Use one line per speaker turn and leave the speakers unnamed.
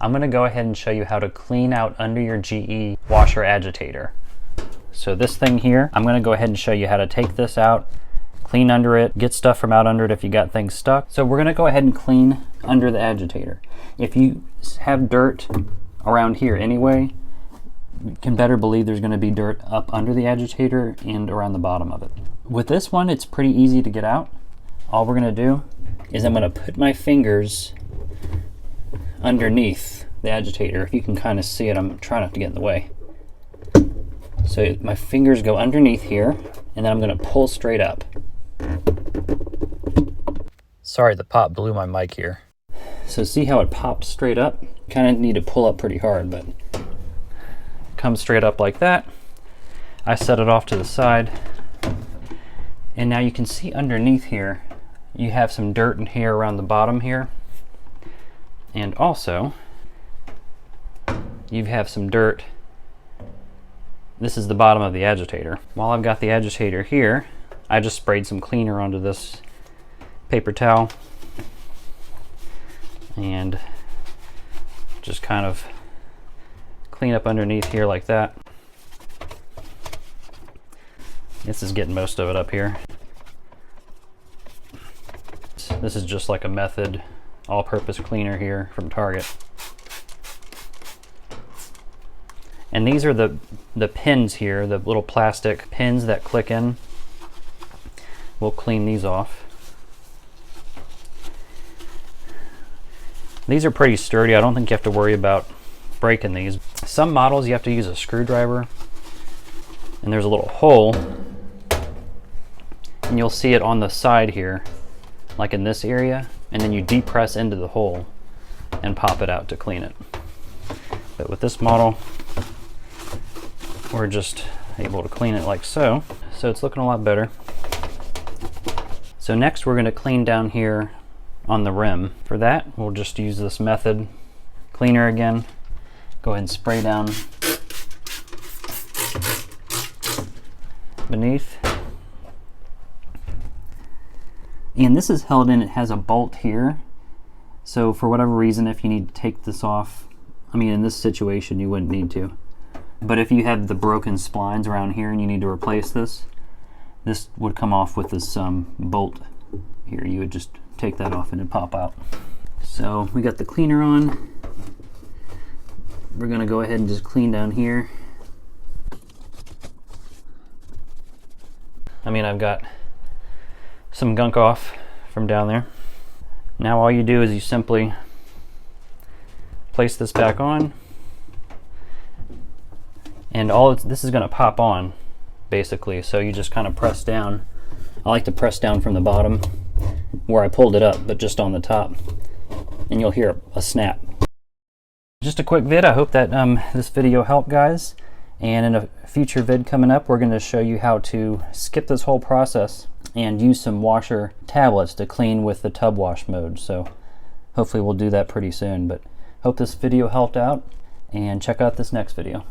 I'm going to go ahead and show you how to clean out under your GE washer agitator. So this thing here, I'm going to go ahead and show you how to take this out, clean under it, get stuff from out under it if you got things stuck. So we're going to go ahead and clean under the agitator. If you have dirt around here anyway, you can better believe there's going to be dirt up under the agitator and around the bottom of it. With this one, it's pretty easy to get out. All we're going to do is I'm going to put my fingers underneath the agitator. If you can kind of see it, I'm trying not to get in the way. So my fingers go underneath here, and then I'm going to pull straight up. Sorry, the pop blew my mic here. So see how it popped straight up? Kind of need to pull up pretty hard, but comes straight up like that. I set it off to the side, and now you can see underneath here you have some dirt and hair around the bottom here, and also you have some dirt. This is the bottom of the agitator. While I've got the agitator here, I just sprayed some cleaner onto this paper towel and just kind of clean up underneath here like that. This is getting most of it up here. This is just like a Method all-purpose cleaner here from Target. And these are the pins here, the little plastic pins that click in. We'll clean these off. These are pretty sturdy. I don't think you have to worry about breaking these. Some models you have to use a screwdriver, and there's a little hole, and you'll see it on the side here, like in this area, and then you depress into the hole and pop it out to clean it. But with this model, we're just able to clean it like so. So it's looking a lot better. So next we're going to clean down here on the rim. For that, we'll just use this Method cleaner again. Go ahead and spray down beneath. And this is held in, it has a bolt here. So for whatever reason, if you need to take this off, I mean in this situation you wouldn't need to. But if you have the broken splines around here and you need to replace this, this would come off with this bolt here. You would just take that off and it'd pop out. So we got the cleaner on. We're gonna go ahead and just clean down here. I mean, I've got some gunk off from down there. Now all you do is you simply place this back on, and this is going to pop on basically, so you just kind of press down. I like to press down from the bottom where I pulled it up, but just on the top, and you'll hear a snap. Just a quick vid. I hope that this video helped, guys, and in a future vid coming up we're going to show you how to skip this whole process and use some washer tablets to clean with the tub wash mode. So hopefully we'll do that pretty soon, but hope this video helped out, and check out this next video.